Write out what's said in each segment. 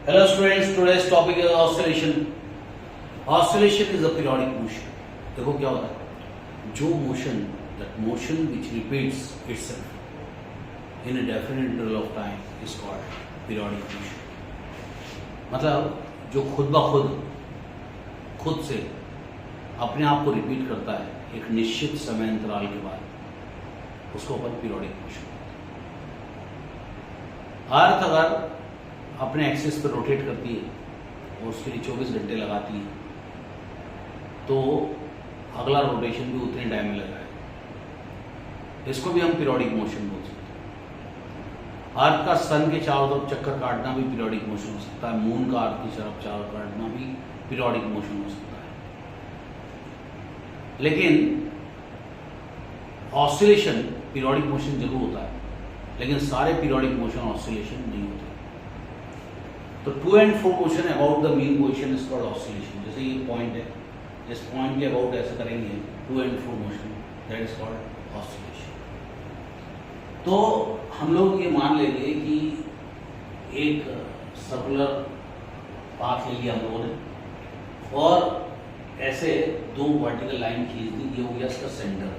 Hello students, today's topic is oscillation. Oscillation is a periodic motion. देखो क्या होता है, जो motion, that motion which repeats itself in a definite interval of time is called periodic motion. मतलब जो खुद ब खुद से अपने आप को रिपीट करता है एक निश्चित समय अंतराल के बाद, उसको अपन पीरियोडिक मोशन कहते हैं। अर्थ अगर अपने एक्सिस पर रोटेट करती है और उसके लिए 24 घंटे लगाती है तो अगला रोटेशन भी उतने टाइम में लगाए, इसको भी हम पीरियोडिक मोशन बोल सकते हैं। अर्थ का सन के चारों तरफ चक्कर काटना भी पीरियोडिक मोशन हो सकता है, मून का अर्थ की तरफ चक्कर काटना भी पीरियोडिक मोशन हो सकता है। लेकिन ऑसिलेशन पीरियोडिक मोशन जरूर होता है, लेकिन सारे पीरियोडिक मोशन ऑसिलेशन नहीं होते। तो to and fro motion about the mean position is called oscillation. जैसे ये पॉइंट है, इस पॉइंट के अबाउट ऐसे करेंगे to and fro motion, that is called oscillation. तो हम लोग ये मान लेंगे कि एक सर्कुलर पाथ ले लिया हम लोगों ने और ऐसे दो वर्टिकल लाइन खींच दी, ये हो गया इसका सेंटर।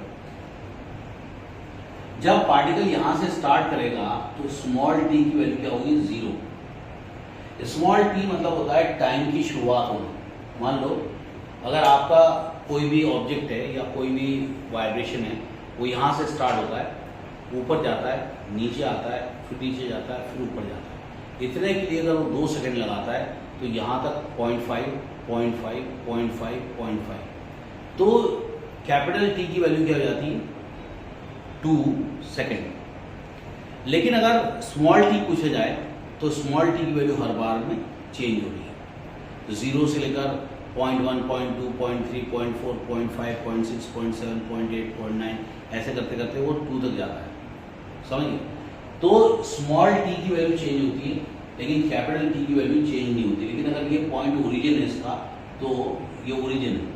जब पार्टिकल यहां से स्टार्ट करेगा तो स्मॉल टी की वैल्यू क्या होगी, 0। स्मॉल टी मतलब होता है टाइम की शुरुआत होना। मान लो अगर आपका कोई भी ऑब्जेक्ट है या कोई भी वाइब्रेशन है, वो यहाँ से स्टार्ट होता है, ऊपर जाता है, नीचे आता है, फिर नीचे जाता है, फिर ऊपर जाता है। इतने के लिए अगर वो 2 सेकंड लगाता है तो यहाँ तक 0.5, 0.5, 0.5, 0.5, तो कैपिटल टी की वैल्यू क्या हो जाती है, 2 सेकंड। लेकिन अगर स्मॉल टी पूछा जाए तो स्मॉल टी की वैल्यू हर बार में चेंज हो रही है। तो 0 से लेकर 0.1, 0.2, 0.3, 0.4, 0.5, 0.6, 0.7, 0.8, 0.9 ऐसे करते करते वो 2 तक जाता है, समझिए। तो स्मॉल टी की वैल्यू चेंज होती है लेकिन कैपिटल टी की वैल्यू चेंज नहीं होती। लेकिन अगर ये पॉइंट ओरिजिन है इसका, तो ये ओरिजिन है।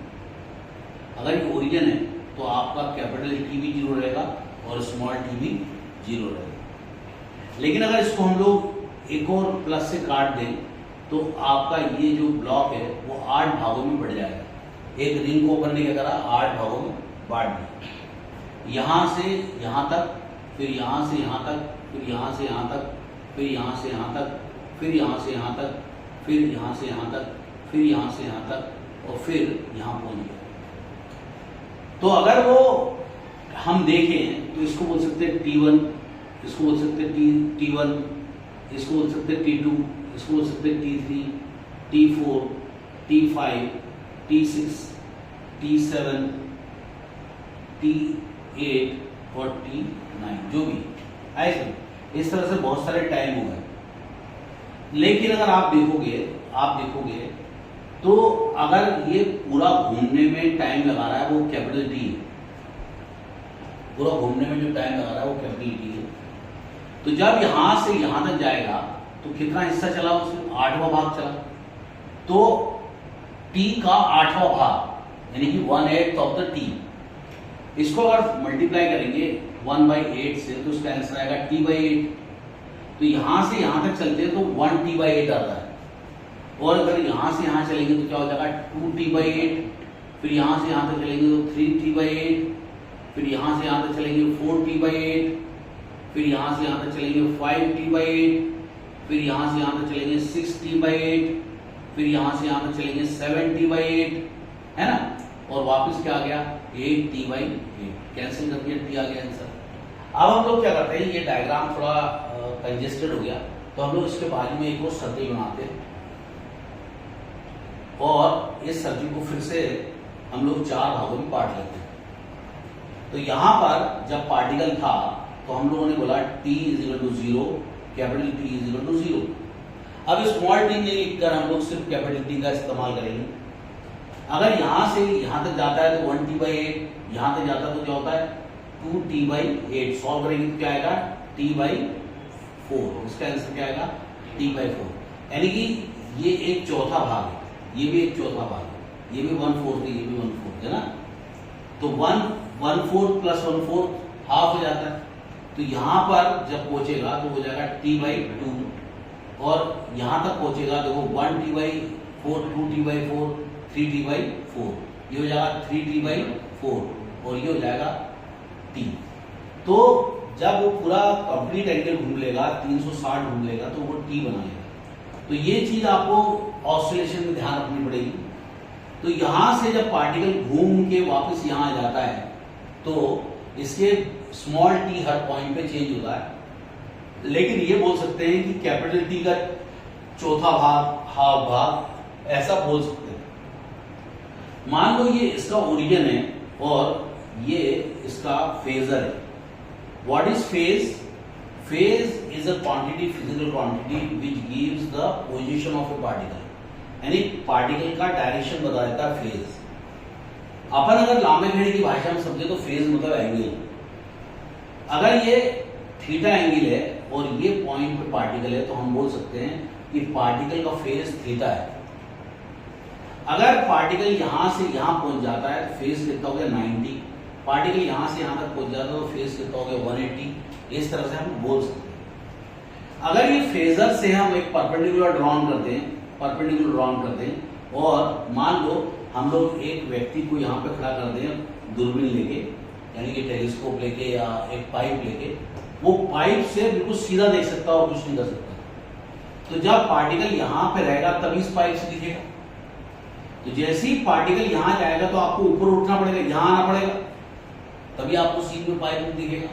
अगर ये ओरिजिन है तो आपका कैपिटल टी भी 0 रहेगा और स्मॉल टी भी 0 रहेगा। लेकिन अगर इसको हम लोग एक और प्लस से काट दें तो आपका ये जो ब्लॉक है वो 8 भागों में बढ़ जाएगा। एक रिंग को अपन ने क्या करा, 8 भागों में बांट दिया। यहाँ से यहाँ तक, फिर यहाँ से यहाँ तक, फिर यहाँ से यहाँ तक, फिर यहाँ से यहाँ तक, फिर यहाँ से यहाँ तक, फिर यहाँ से यहाँ तक, फिर यहाँ से यहाँ तक और फिर यहाँ पहुँच गया। तो अगर वो हम देखें तो इसको बोल सकते हैं T1, इसको बोल सकते हैं T1, इसको बोल सकते हैं T2, इसको बोल सकते हैं T3, T4, T5, T6, T7, T8 और T9, जो भी ऐसे इस तरह से बहुत सारे टाइम हो गए। लेकिन अगर आप देखोगे तो अगर ये पूरा घूमने में टाइम लगा रहा है वो कैपिटल टी है। पूरा घूमने में जो टाइम लगा रहा है वो कैपिटल टी है। तो जब यहां से यहां तक जाएगा तो कितना हिस्सा चला, उसमें 8वां भाग चला। तो टी का 8वां भाग यानी कि 1/8 ऑफ द टी, इसको अगर मल्टीप्लाई करेंगे 1/8 से तो उसका आंसर आएगा T/8। तो यहां से यहां तक चलते हैं तो 1T/8 आता है। और अगर यहां से यहां चलेंगे तो क्या हो जाएगा, 2T/8। फिर यहां से यहां तक चलेंगे तो 3T/8। फिर यहां से यहां तक चलेंगे 4T/8। फिर यहां से यहां तक चलेंगे 5T/8। फिर यहां से यहां तक चलेंगे 6T/8। फिर यहां से यहां तक चलेंगे 7T/8, है ना। और वापस क्या आ गया, 8T/8, कैंसिल कर दिया, टी आ गया आंसर। अब हम लोग क्या करते हैं, ये डायग्राम थोड़ा कंजेस्टेड हो गया तो हम लोग इसके बाजू में एक और सर्किल बनाते हैं और इस सर्किल को फिर से हम लोग 4 भागों में बांट लेते हैं। तो यहां पर जब पार्टिकल था तो हम लोगों ने बोला T = 0, कैपिटल T = 0। अब स्मॉल टी नहीं लिखकर हम लोग सिर्फ कैपिटल टी का इस्तेमाल करेंगे। अगर यहां से यहां तक जाता है तो 1T/8, यहां तक जाता है तो क्या होता है 2T/8। सॉल्व करेंगे तो क्या आएगा, T/4। इसका आंसर क्या आएगा, T/4। यानी कि ये एक चौथा भाग है, ये भी एक चौथा भाग है, ये भी 1/4 है, ये भी 1/4 है ना। तो 1/4 + 1/4 हाफ हो जाता है। तो यहां पर जब पहुंचेगा तो हो जाएगा T/2 और यहां तक पहुंचेगा, देखो 1t/4, 2t/4, 3t/4, ये हो जाएगा 3t/4 और ये हो जाएगा t। तो जब वो पूरा कंप्लीट एंगल घूम लेगा, 360 घूम लेगा, तो वो t बना लेगा। तो ये चीज आपको ऑसिलेशन में ध्यान रखनी पड़ेगी। तो यहां से जब पार्टिकल घूम के वापस यहां आ जाता है तो इसके स्मॉल t हर पॉइंट पे चेंज होता है। लेकिन ये बोल सकते हैं कि कैपिटल T का चौथा भाग, हाफ भाग, ऐसा बोल सकते हैं। मान लो ये इसका ओरिजिन है और ये इसका फेजर है। What is phase? Phase is a quantity, physical quantity which gives the position of A particle, यानी पार्टिकल का डायरेक्शन बता देता है फेज। अपन अगर लांबे घेरे की भाषा में समझे तो फेज मतलब एंगल। अगर ये थीटा एंगल है और ये पॉइंट पे पार्टिकल है तो हम बोल सकते हैं कि पार्टिकल का फेज थीटा है। अगर पार्टिकल यहां से यहां पहुंच जाता है तो फेज कितना हो गया 90, पार्टिकल यहां से यहां तक पहुंच जाता है तो फेज कितना हो गया 180। इस तरह से हम बोल सकते हैं। अगर ये फेजर से हम एक परपेंडिकुलर ड्रॉन करते हैं, परपेंडिकुलर ड्रॉन करते हैं और मान लो हम लोग एक व्यक्ति को यहाँ पे खड़ा कर दें दूरबीन लेके, यानी कि टेलीस्कोप लेके या एक पाइप लेके, वो पाइप से बिल्कुल सीधा देख सकता और कुछ नहीं कर सकता। तो जब पार्टिकल यहाँ पे रहेगा तभी इस पाइप से दिखेगा। तो जैसे ही पार्टिकल यहाँ जाएगा तो आपको ऊपर उठना पड़ेगा, यहाँ आना पड़ेगा, तभी आपको सीन में पाइप दिखेगा।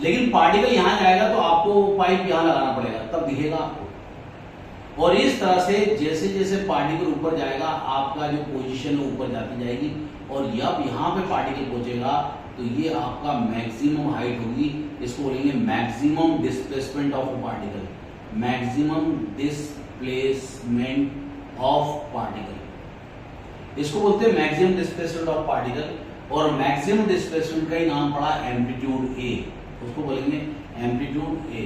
लेकिन पार्टिकल यहाँ जाएगा तो आपको पाइप यहाँ लगाना पड़ेगा, तब दिखेगा आपको। और इस तरह से जैसे जैसे पार्टिकल ऊपर जाएगा आपका जो पोजीशन है ऊपर जाती जाएगी और जब यहाँ पे पार्टिकल पहुंचेगा तो ये आपका मैक्सिमम हाइट होगी। इसको बोलेंगे maximum displacement of particle, maximum displacement of particle, इसको बोलते हैं मैक्सिमम डिस्प्लेसमेंट ऑफ पार्टिकल। और मैक्सिमम डिस्प्लेसमेंट का ही नाम पड़ा एम्पलीट्यूड ए, उसको बोलेंगे एम्पलीट्यूड ए।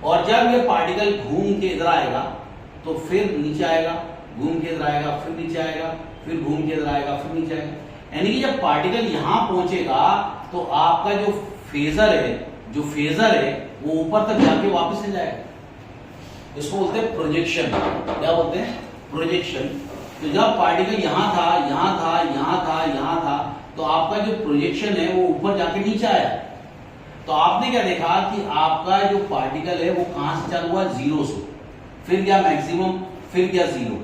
और जब ये पार्टिकल घूम के इधर आएगा तो फिर नीचे आएगा, घूम के इधर आएगा, फिर नीचे आएगा, फिर घूम के इधर आएगा, फिर नीचे आएगा। यानी कि जब पार्टिकल यहां पहुंचेगा तो आपका जो फेजर है वो ऊपर तक जाके वापस नहीं जाएगा। इसको बोलते हैं प्रोजेक्शन। क्या बोलते हैं? प्रोजेक्शन। तो जब पार्टिकल यहां था, यहां था, यहां था, यहां था, तो आपका जो प्रोजेक्शन है वो ऊपर जाके नीचे आया। तो आपने क्या देखा कि आपका जो पार्टिकल है वो कहां से चालू हुआ? जीरो से, फिर गया मैक्सिमम, फिर गया जीरो।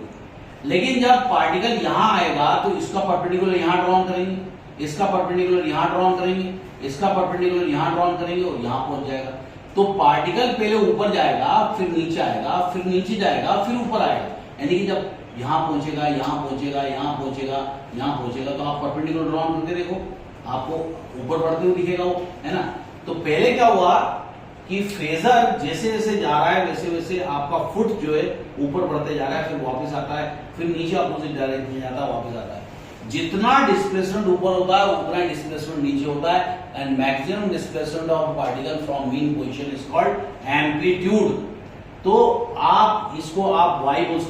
लेकिन जब पार्टिकल यहां आएगा तो इसका परपेंडिकुलर यहां ड्रॉन करेंगे, इसका परपेंडिकुलर यहां ड्रॉन करेंगे, इसका परपेंडिकुलर यहां ड्रॉन करेंगे और यहां पहुंच जाएगा। तो पार्टिकल पहले ऊपर जाएगा, फिर नीचे आएगा, फिर नीचे जाएगा, फिर ऊपर आएगा। यानी कि जब यहां पहुंचेगा, यहां पहुंचेगा, यहां पहुंचेगा, यहां पहुंचेगा, तो आप परपेंडिकुलर ड्रॉन करके देखो, आपको ऊपर बढ़ते हुए दिखेगा वो, है ना। तो पहले क्या हुआ कि फेजर जैसे जैसे जा रहा है वैसे वैसे आपका फुट जो है ऊपर बढ़ते जा रहा है, फिर वापस आता है, फिर नीचे अपोजिट डायरेक्शन में जाता है, वापस आता है। जितना डिस्प्लेसमेंट ऊपर होता है उतना डिस्प्लेसमेंट नीचे होता है। And maximum displacement of particle from mean position is called amplitude. तो आप इसको आप y बोल